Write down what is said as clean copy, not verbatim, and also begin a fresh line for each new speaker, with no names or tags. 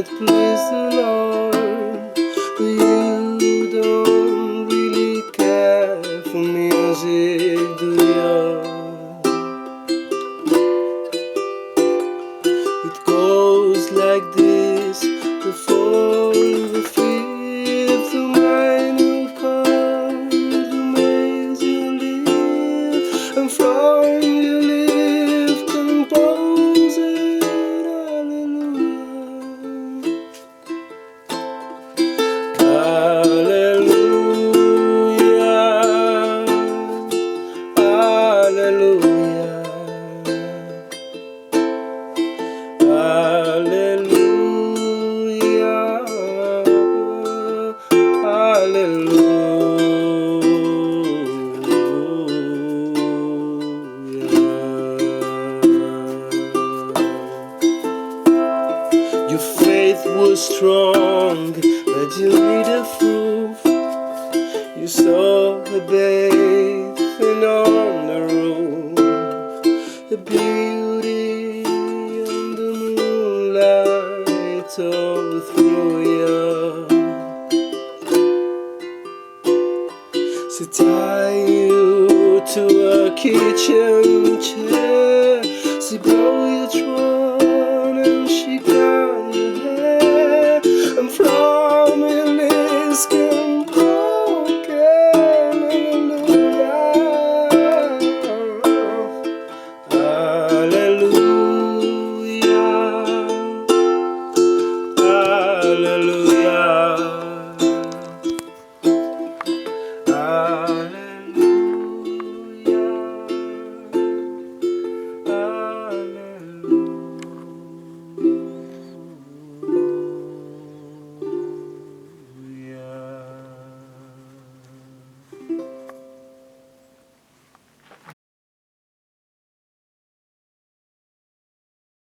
it pleased the Lord. But you don't really care for music, do you? It goes like this: before the fifth, the minor chord, the major lift, and from your lift compose it. Hallelujah, hallelujah, hallelujah, hallelujah. Your faith was strong, but you needed proof. You saw her bathing on the roof, the beauty and the moonlight overthrew you. So tie you to a kitchen chair,